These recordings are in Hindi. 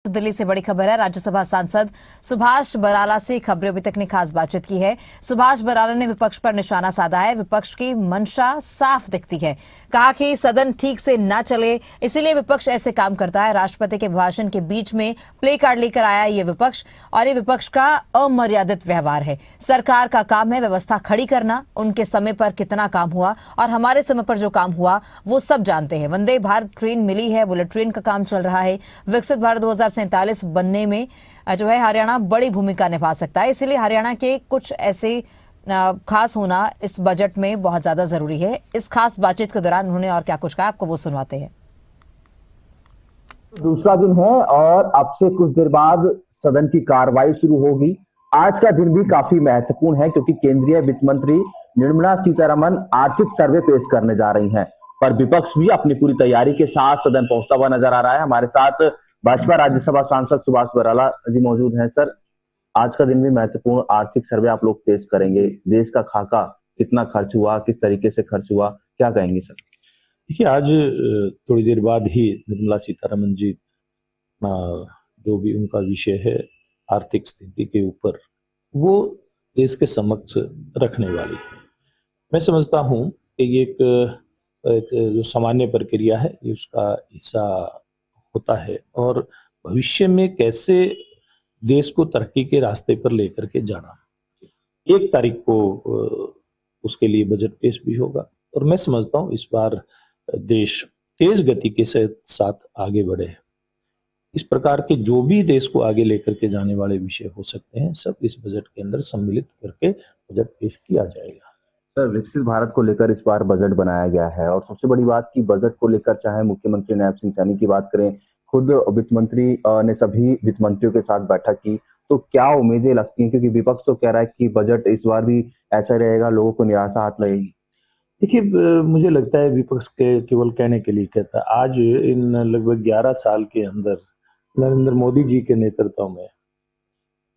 दिल्ली से बड़ी खबर है। राज्यसभा सांसद सुभाष बराला से खबरें अभी तक ने खास बातचीत की है। सुभाष बराला ने विपक्ष पर निशाना साधा है। विपक्ष की मंशा साफ दिखती है। कहा कि सदन ठीक से ना चले, इसीलिए विपक्ष ऐसे काम करता है। राष्ट्रपति के भाषण के बीच में प्ले कार्ड लेकर आया ये विपक्ष, और ये विपक्ष का अमर्यादित व्यवहार है। सरकार का काम है व्यवस्था खड़ी करना। उनके समय पर कितना काम हुआ और हमारे समय पर जो काम हुआ वो सब जानते हैं। वंदे भारत ट्रेन मिली है, बुलेट ट्रेन का काम चल रहा है। विकसित भारत 2047 बनने में जो है हरियाणा बड़ी भूमिका निभा सकता है। इसलिए हरियाणा के कुछ ऐसे खास होना इस बजट में बहुत ज्यादा जरूरी है। इस खास बातचीत के दौरान उन्होंने और क्या कुछ कहा, आपको वो सुनवाते हैं। दूसरा दिन है और अब से कुछ देर बाद सदन की कार्रवाई शुरू होगी। आज का दिन भी काफी महत्वपूर्ण है क्योंकि केंद्रीय वित्त मंत्री निर्मला सीतारमण आर्थिक सर्वे पेश करने जा रही हैं, पर विपक्ष भी अपनी पूरी तैयारी के साथ सदन पहुंचता हुआ नजर आ रहा है। हमारे साथ भाजपा राज्यसभा सांसद सुभाष बराला जी मौजूद हैं। सर, आज का दिन भी महत्वपूर्ण, आर्थिक सर्वे आप लोग पेश करेंगे। देश का खाका कितना खर्च हुआ, किस तरीके से खर्च हुआ, क्या कहेंगे सर? देखिए, आज थोड़ी देर बाद ही निर्मला सीतारमण जी जो भी उनका विषय है आर्थिक स्थिति के ऊपर, वो देश के समक्ष रखने वाली है। मैं समझता हूँ कि ये एक जो सामान्य प्रक्रिया है, ये उसका हिस्सा होता है और भविष्य में कैसे देश को तरक्की के रास्ते पर लेकर के जाना। 1 तारीख को उसके लिए बजट पेश भी होगा और मैं समझता हूँ इस बार देश तेज गति के साथ आगे बढ़े। इस प्रकार के जो भी देश को आगे लेकर के जाने वाले विषय हो सकते हैं, सब इस बजट के अंदर सम्मिलित करके बजट पेश किया जाएगा। सर, विकसित भारत को लेकर इस बार बजट बनाया गया है और सबसे बड़ी बात कि बजट को लेकर चाहे मुख्यमंत्री नायब सिंह सैनी की बात करें, खुद वित्त मंत्री ने सभी वित्त मंत्रियों के साथ बैठक की, तो क्या उम्मीदें लगती हैं? क्योंकि विपक्ष तो कह रहा है कि बजट इस बार भी ऐसा रहेगा, लोगों को निराशा हाथ लगेगी। देखिए, मुझे लगता है विपक्ष के केवल कहने के लिए कहता है। आज इन लगभग 11 साल के अंदर नरेंद्र मोदी जी के नेतृत्व में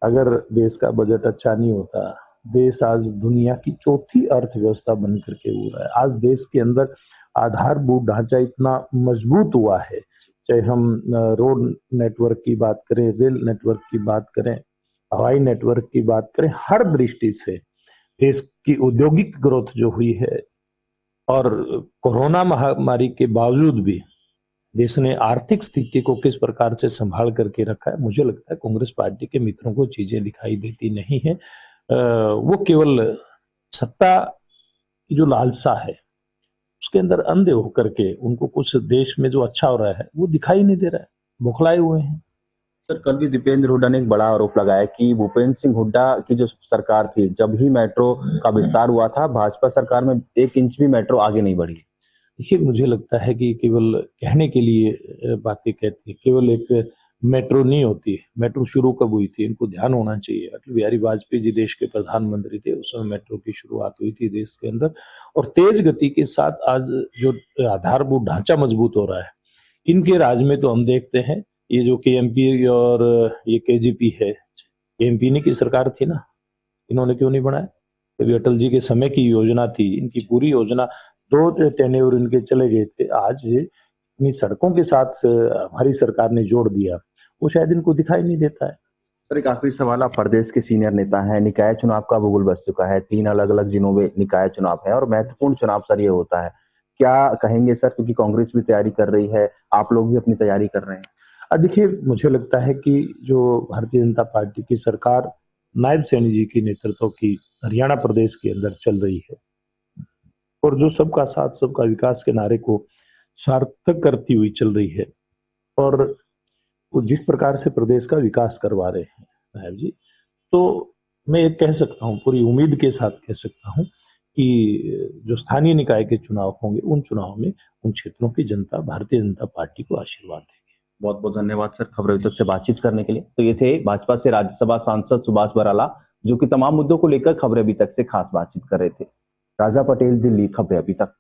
अगर देश का बजट अच्छा नहीं होता, देश आज दुनिया की 4थी अर्थव्यवस्था बन करके हो रहा है। आज देश के अंदर आधारभूत ढांचा इतना मजबूत हुआ है, चाहे हम रोड नेटवर्क की बात करें, रेल नेटवर्क की बात करें, हवाई नेटवर्क की बात करें, हर दृष्टि से देश की औद्योगिक ग्रोथ जो हुई है और कोरोना महामारी के बावजूद भी देश ने आर्थिक स्थिति को किस प्रकार से संभाल करके रखा है, मुझे लगता है कांग्रेस पार्टी के मित्रों को चीजें दिखाई देती नहीं है। वो केवल सत्ता की जो लालसा है उसके अंदर अंधे होकर के उनको कुछ देश में जो अच्छा हो रहा है वो दिखाई नहीं दे रहा है, बौखलाए हुए हैं। सर, कल भी दीपेंद्र हुड्डा ने एक बड़ा आरोप लगाया कि भूपेंद्र सिंह हुड्डा की जो सरकार थी, जब ही मेट्रो का विस्तार हुआ था, भाजपा सरकार में 1 इंच भी मेट्रो आगे नहीं बढ़ी। देखिए, मुझे लगता है कि केवल कहने के लिए बातें कहती है, केवल एक मेट्रो नहीं होती। मेट्रो शुरू कब हुई थी, इनको ध्यान होना चाहिए। अटल बिहारी वाजपेयी जी देश के प्रधानमंत्री थे, उस समय मेट्रो की शुरुआत हुई थी देश के अंदर और तेज गति के साथ आज जो आधारभूत ढांचा मजबूत हो रहा है, इनके राज में तो हम देखते हैं ये जो केएमपी और ये केजीपी है, केएमपी ने की सरकार थी ना, इन्होंने क्यों नहीं बनाया? अभी अटल जी के समय की योजना थी, इनकी पूरी योजना 2 टेन्योर इनके चले गए थे। आज इतनी सड़कों के साथ हमारी सरकार ने जोड़ दिया, वो शायद इनको दिखाई नहीं देता है। सर, एक आखिरी सवाल, आप प्रदेश के सीनियर नेता हैं, निकाय चुनाव का भूगोल बच चुका है, 3 अलग-अलग जिलों में निकाय चुनाव है और महत्वपूर्ण चुनाव सर ये होता है। क्या कहेंगे सर, क्योंकि कांग्रेस भी तैयारी कर रही है, आप लोग भी अपनी तैयारी कर रहे हैं? देखिए, मुझे लगता है कि जो भारतीय जनता पार्टी की सरकार नायब सैनी जी के नेतृत्व की हरियाणा प्रदेश के अंदर चल रही है और जो सबका साथ सबका विकास के नारे को सार्थक करती हुई चल रही है और वो जिस प्रकार से प्रदेश का विकास करवा रहे हैं नायब जी, तो मैं ये कह सकता हूँ, पूरी उम्मीद के साथ कह सकता हूँ कि जो स्थानीय निकाय के चुनाव होंगे, उन चुनाव में उन क्षेत्रों की जनता भारतीय जनता पार्टी को आशीर्वाद देगी। बहुत बहुत धन्यवाद सर, खबर अभी तक से बातचीत करने के लिए। तो ये थे भाजपा से राज्यसभा सांसद सुभाष बराला, जो कि तमाम मुद्दों को लेकर खबरें अभी तक से खास बातचीत कर रहे थे। राजा पटेल, दिल्ली, खबरें अभी तक।